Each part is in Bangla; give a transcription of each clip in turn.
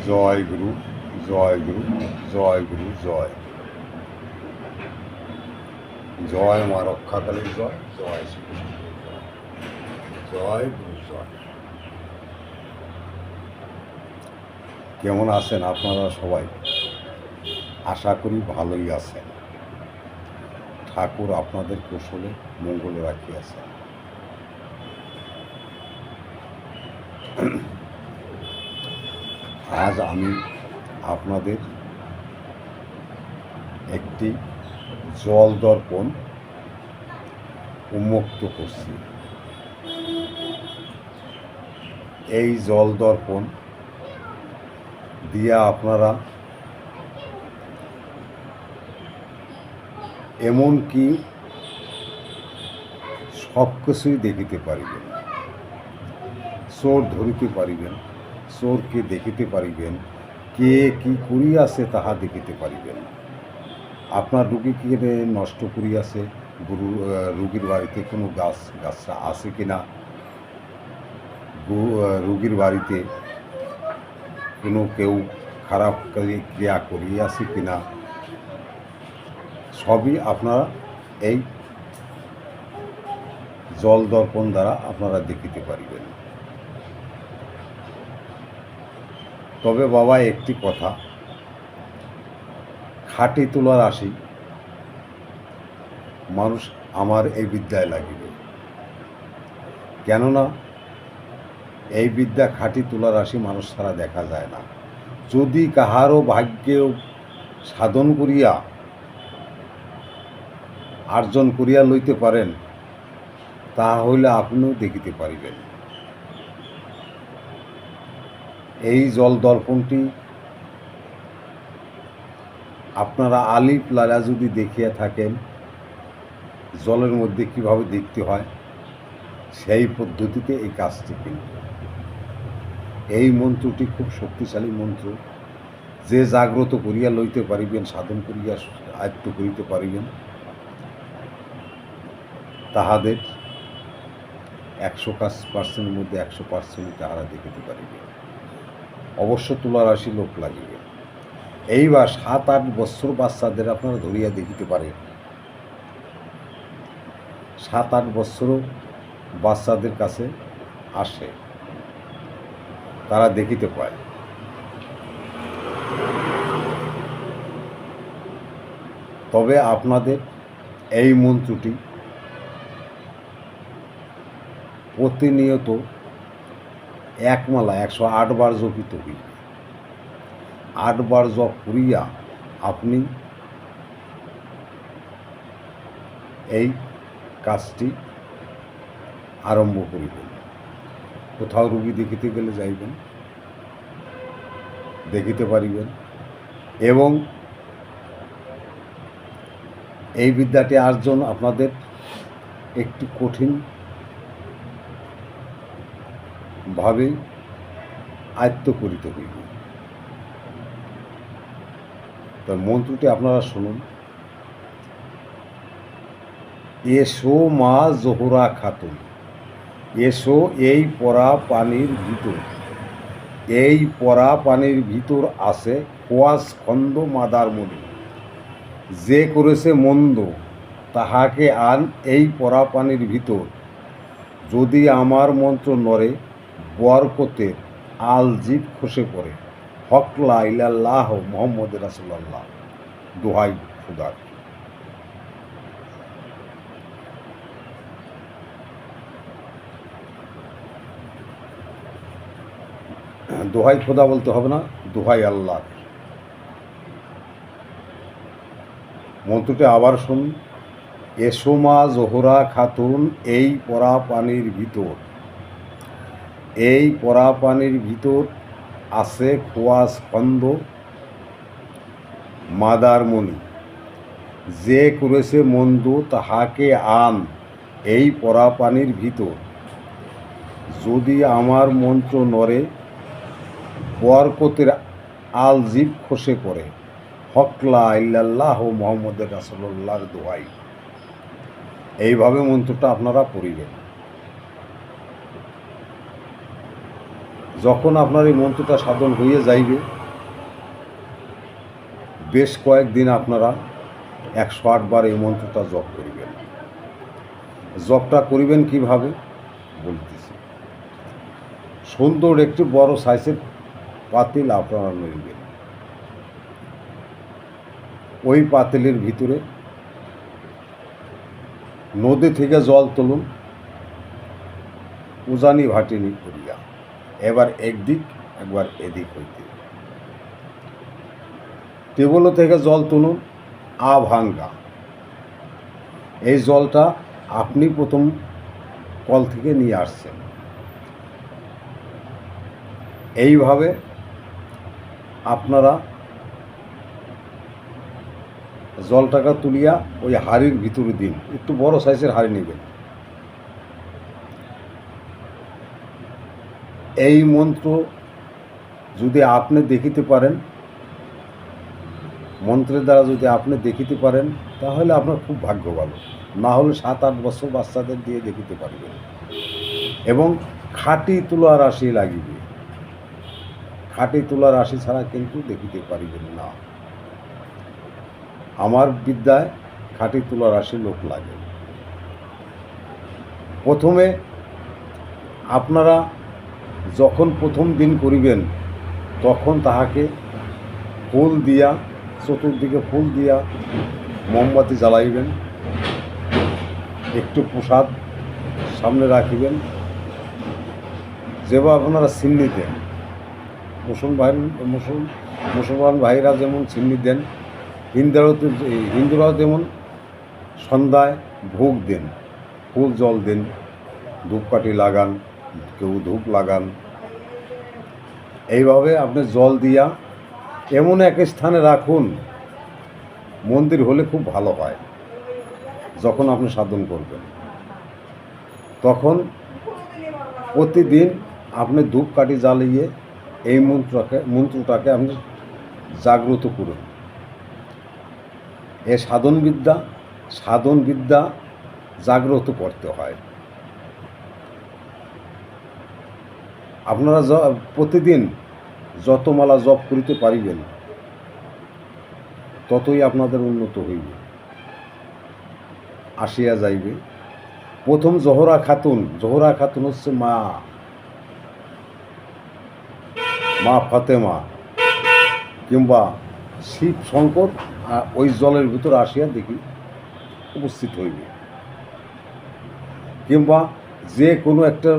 জয় গুরু, জয় গুরু, জয় গুরু, জয় জয় মা রক্ষাকালীর জয়, জয় শ্রীকৃষ্ণের জয়, জয় গুরু জয়। কেমন আছেন আপনারা সবাই? আশা করি ভালোই আছেন। ঠাকুর আপনাদের কুশলে মঙ্গলে রাখিয়াছেন। আজ আমি আপনাদের একটি জল দর্পণ উন্মুক্ত করছি। এই জল দর্পণ দিয়ে আপনারা এমনকি সব কিছুই দেখিতে পারিবেন। চোর ধরিতে পারিবেন, চোরকে দেখিতে পারিবেন, কে কি করিয়াছে তাহা দেখিতে পারিবেন। আপনার রুগীকে নষ্ট করিয়াছে, রুগীর বাড়িতে কোনো গাছটা আছে কিনা, রুগীর বাড়িতে কোনো কেউ খারাপ ক্রিয়া করিয়াছে কিনা, সবই আপনারা এই জল দর্পণ দ্বারা আপনারা দেখিতে পারিবেন। তবে বাবা একটি কথা, খাঁটি তুলা রাশি মানুষ আমার এই বিদ্যায় লাগিবে। কেননা এই বিদ্যা খাঁটি তুলা রাশি মানুষ ছাড়া দেখা যায় না। যদি কাহারও ভাগ্যেও সাধন করিয়া অর্জন করিয়া লইতে পারেন, তাহা হইলে আপনিও দেখিতে পারিবেন। এই জল দর্পণটি আপনারা আলিফ লালা যদি দেখিয়া থাকেন, জলের মধ্যে কিভাবে দেখতে হয় সেই পদ্ধতিতে এই কাজটি কিন্তু। এই মন্ত্রটি খুব শক্তিশালী মন্ত্র। যে জাগ্রত করিয়া লইতে পারিবেন, সাধন করিয়া আয়ত্ত করিতে পারিবেন, তাহাদের 100% মধ্যে 100% তাহারা দেখিতে পারিবে। অবশ্য তুলা রাশি লোক লাগিবে। এইবার 7-8 বছর বাচ্চাদের আপনারা ধরিয়া দেখিতে পারেন। 7-8 বছরও বাচ্চাদের কাছে আসে, তারা দেখিতে পায়। তবে আপনাদের এই মন্ত্রটি প্রতিনিয়ত একমালা 108 বার জপিত হইবে। 8 বার জপ করিয়া আপনি এই কাজটি আরম্ভ করিবেন। কোথাও রুগী দেখিতে গেলে যাইবেন, দেখিতে পারিবেন। এবং এই বিদ্যাটি অর্জন আপনাদের একটু কঠিন ভাবে আয়ত্ত করিতে হইবে। তার মন্ত্রটি আপনারা শুনুন। এসো মা জোহরা খাতুন, এসো এই পরা পানির ভিতর, এই পরা পানির ভিতর আছে খোয়াস খন্দ মাদার মণি। যে করেছে মন্দ তাহাকে আন এই পরা পানির ভিতর। যদি আমার মন্ত্র নড়ে বরকতের আলজিব খসে পড়ে। হক লা ইলাল্লাহ মুহাম্মদ রাসূলুল্লাহ। দোহাই খুদার। দোহাই খোদা বলতে হবে না, দোহাই আল্লাহ। মন্ত্রটি আবার শুনুন। এসো মা জোহরা খাতুন এই পরা পানির ভিতর, এই পরা পানির ভিতর আছে খোয়াস খন্দ মাদার মণি। যে করেছে মন্দ তাহাকে আন এই পরা পানির ভিতর। যদি আমার মন্ত্র নড়ে বরকতের আলজিব খসে পড়ে। হক লা ইলাল্লাহ মুহাম্মদ রাসূলুল্লাহর দোহাই। এইভাবে মন্ত্রটা আপনারা পড়িবেন। যখন আপনার এই মন্ত্রটা সাধন হয়ে যাইবে, বেশ কয়েকদিন আপনারা 108 বার এই মন্ত্রটা জপ করিবেন। জপটা করিবেন কিভাবে বলতেছি। সুন্দর একটি বড় সাইজের পাতিল আপনারা নিবেন। ওই পাতিলের ভিতরে নদী থেকে জল তুলুন উজানি ভাটিনি করিয়া, এবার একদিক একবার এদিক হইতে। টেবল থেকে জল তুলুন ভাঙ্গা। এই জলটা আপনি প্রথম কল থেকে নিয়ে আসছেন। এইভাবে আপনারা জলটাকে তুলিয়া ওই হাড়ির ভিতরে দিন। একটু বড় সাইজের হাড়ি নেবেন। এই মন্ত্র যদি আপনি দেখিতে পারেন, মন্ত্রের দ্বারা যদি আপনি দেখিতে পারেন, তাহলে আপনার খুব ভাগ্য ভালো। না হলে 7-8 বছর বাচ্চাদের দিয়ে দেখিতে পারবেন। এবং খাঁটি তুলা রাশি লাগিবে। খাঁটি তুলা রাশি ছাড়া কিন্তু দেখিতে পারিবেন না। আমার বিদ্যায় খাঁটি তুলা রাশি লোক লাগে। প্রথমে আপনারা যখন প্রথম দিন করিবেন, তখন তাহাকে ফুল দিয়া, চতুর্দিকে ফুল দিয়া মোমবাতি জ্বালাইবেন। একটু প্রসাদ সামনে রাখিবেন। যেভাবে আপনারা সিন্নি দেন, মুসলমান ভাইরা যেমন সিন্নি দেন, হিন্দুরাও যেমন সন্ধ্যায় ভোগ দেন, ফুল জল দেন, ধূপকাঠি লাগান, কেউ ধূপ লাগান। এইভাবে আপনি জল দিয়া এমন এক স্থানে রাখুন, মন্দির হলে খুব ভালো হয়। যখন আপনি সাধন করবেন, তখন প্রতিদিন আপনি ধূপকাঠি জ্বালিয়ে এই মন্ত্রটাকে আপনি জাগ্রত করুন। এ সাধন বিদ্যা জাগ্রত করতে হয়। আপনারা প্রতিদিন যত মালা জপ করিতে পারিবেন, ততই আপনাদের উন্নত হইবে, আসিয়া যাইবে। প্রথম জোহরা খাতুন হচ্ছে মা ফাতেমা কিংবা শিব শঙ্কর ওই জলের ভিতর আসিয়া দেখি উপস্থিত হইবে। কিংবা যে কোনো একটা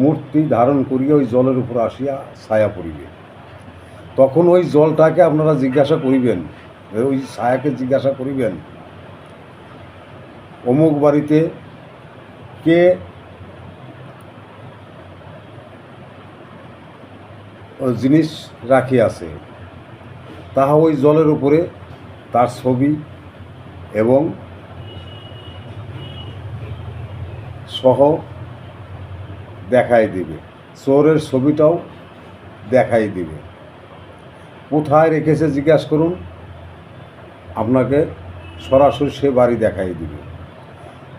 মূর্তি ধারণ করিয়া ওই জলের উপর আসিয়া ছায়া পড়িবে। তখন ওই জলটাকে আপনারা জিজ্ঞাসা করিবেন, ওই ছায়াকে জিজ্ঞাসা করিবেন, অমুক বাড়িতে কে জিনিস রাখিয়াছে, তাহা ওই জলের উপরে তার ছবি এবং সহ দেখাই দিবে। চোরের ছবিটাও দেখাই দিবে। কোথায় রেখেছে জিজ্ঞাসা করুন, আপনাকে সরাসরি সে বাড়ি দেখাই দিবে।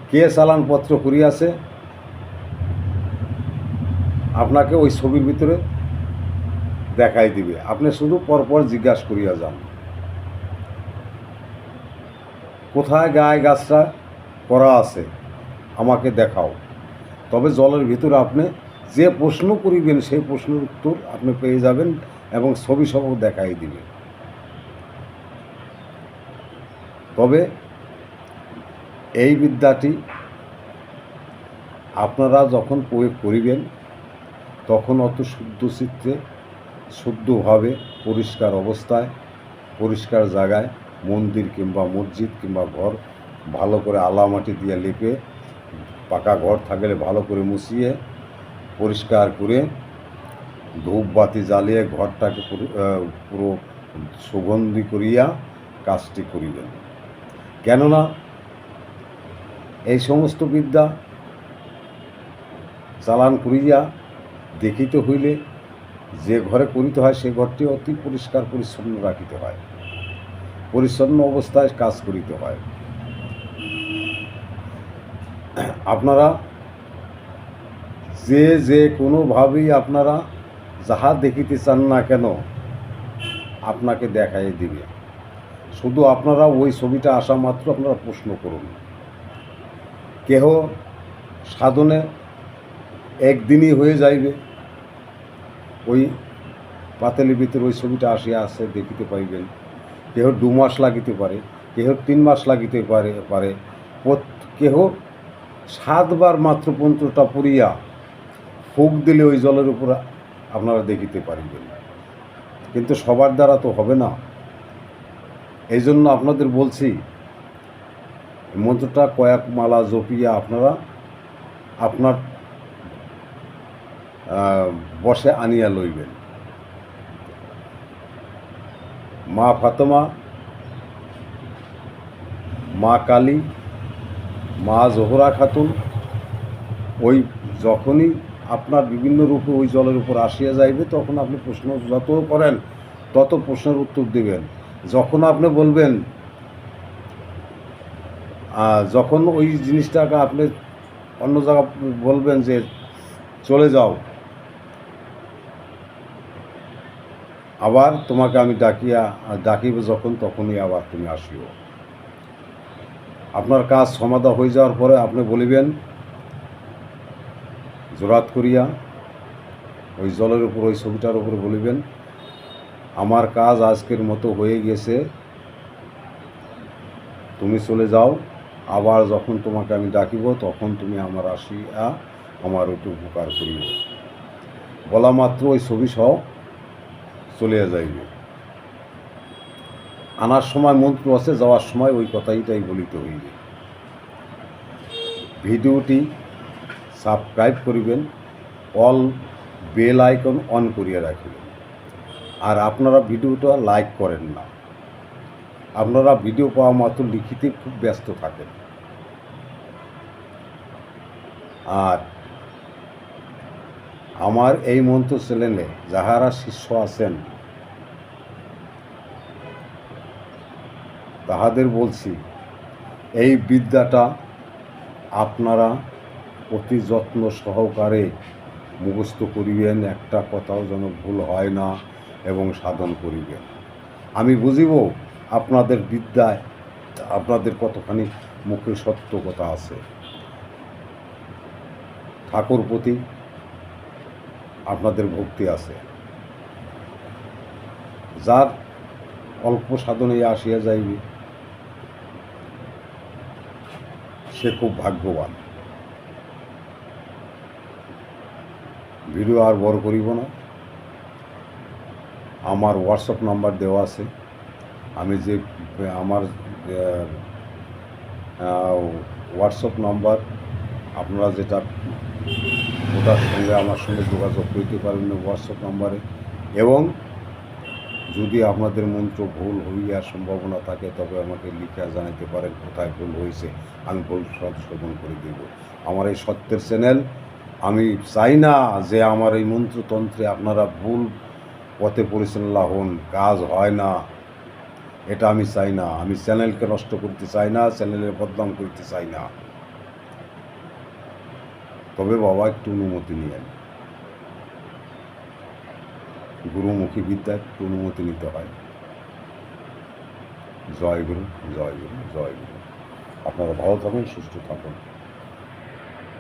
কে চালানপত্র করিয়াছে, আপনাকে ওই ছবির ভিতরে দেখাই দিবে। আপনি শুধু পরপর জিজ্ঞাসা করিয়া যান, কোথায় গায়ে গাছটা করা আছে আমাকে দেখাও। তবে জলের ভিতরে আপনি যে প্রশ্ন করিবেন সেই প্রশ্নের উত্তর আপনি পেয়ে যাবেন এবং ছবি সহ দেখাই দিবে। তবে এই বিদ্যাটি আপনারা যখন প্রয়োগ করিবেন, তখন অত শুদ্ধ চিত্তে, শুদ্ধভাবে, পরিষ্কার অবস্থায়, পরিষ্কার জায়গায়, মন্দির কিংবা মসজিদ কিংবা ঘর ভালো করে আলামাটি দিয়ে লেপে, পাকা ঘর থাকলে ভালো করে মুছিয়ে পরিষ্কার করে ধূপবাতি জ্বালিয়ে ঘরটাকে পুরো সুগন্ধি করিয়া কাজটি করিবেন। কেননা এই সমস্ত বিদ্যা চালান করিয়া দেখিতে হইলে যে ঘরে করিতে হয় সে ঘরটি অতি পরিষ্কার পরিচ্ছন্ন রাখিতে হয়, পরিচ্ছন্ন অবস্থায় কাজ করিতে হয়। আপনারা যে কোনোভাবেই আপনারা যাহা দেখিতে চান না কেন, আপনাকে দেখাই দিবে। শুধু আপনারা ওই ছবিটা আসা মাত্র আপনারা প্রশ্ন করুন। কেহ সাধনে একদিনই হয়ে যাইবে, ওই পাতালির ভিতরে ওই ছবিটা আসিয়া আছে দেখিতে পাইবেন। কেহ 2 মাস লাগিতে পারে, কেহ 3 মাস লাগিতে পারে কেহ 7 বার মাত্র মন্ত্রটা পড়িয়া ফুঁক দিলে ওই জলের উপর আপনারা দেখিতে পারিবেন। কিন্তু সবার দ্বারা তো হবে না। এই জন্য আপনাদের বলছি, মন্ত্রটা কয়েক মালা জপিয়া আপনারা আপনার বসে আনিয়া লইবেন। মা ফাতেমা, মা কালী, মা জোহরা খাতুন, ওই যখনই আপনার বিভিন্ন রূপে ওই জলের উপর আসিয়া যাইবে, তখন আপনি প্রশ্ন যত করেন তত প্রশ্নের উত্তর দেবেন। যখন আপনি বলবেন, যখন ওই জিনিসটাকে আপনি অন্য জায়গা বলবেন যে চলে যাও, আবার তোমাকে আমি ডাকিব যখন, তখনই আবার তুমি আসিও। আপনার কাজ সমাধা হয়ে যাওয়ার পরে আপনি বলিবেন জোরাত করিয়া ওই জলের উপর, ওই ছবিটার উপরে বলিবেন, আমার কাজ আজকের মতো হয়ে গেছে, তুমি চলে যাও, আবার যখন তোমাকে আমি ডাকিব তখন তুমি আমার আসিয়া আমার একটু উপকার করিব। বলা মাত্র ওই ছবি সহ চলিয়া যাইবে। আনার সময় মন্ত্র আছে, যাওয়ার সময় ওই কথাইটাই বলিতে হইবে। ভিডিওটি সাবস্ক্রাইব করিবেন, অল বেল আইকন অন করিয়া রাখিবেন। আর আপনারা ভিডিওটা লাইক করেন না, আপনারা ভিডিও পাওয়া মাত্র লিখিতে খুব ব্যস্ত থাকেন। আর আমার এই মন্ত্র চ্যানেলে যাহারা শিষ্য আছেন তাহাদের বলছি, এই বিদ্যাটা আপনারা অতি যত্ন সহকারে মুখস্থ করিবেন, একটা কথাও যেন ভুল হয় না, এবং সাধন করিবেন। আমি বুঝিব আপনাদের বিদ্যায় আপনাদের কতখানি মুখে সত্য কথা আছে। ঠাকুর প্রতি আপনাদের ভক্তি আছে। যার অল্প সাধনে আসিয়া যাইবে সে খুব ভাগ্যবান। ভিডিও আর বড় করিব না। আমার হোয়াটসঅ্যাপ নাম্বার দেওয়া আছে। আমি যে আমার হোয়াটসঅ্যাপ নাম্বার, আপনারা যেটা ওটার সঙ্গে আমার সঙ্গে যোগাযোগ করতে পারেন হোয়াটসঅ্যাপ নাম্বারে। এবং যদি আপনাদের মন্ত্র ভুল হইয়ার সম্ভাবনা থাকে তবে আমাকে লিখে জানাতে পারেন কোথায় ভুল হয়েছে, আমি ভুল সংশোধন করে দেব। আমার এই সত্যের চ্যানেল, আমি চাই না যে আমার এই মন্ত্রতন্ত্রে আপনারা ভুল পথে পরিচালনা হন, কাজ হয় না, এটা আমি চাই না। আমি চ্যানেলকে নষ্ট করতে চাই না, চ্যানেলের বদনাম করতে চাই না। তবে বাবা একটু অনুমতি নিয়েন, গুরুমুখী বিদ্যায় একটু অনুমতি নিতে হয়। জয় গুরু, জয় গুরু, জয় গুরু। আপনারা ভালো থাকুন, সুস্থ থাকুন।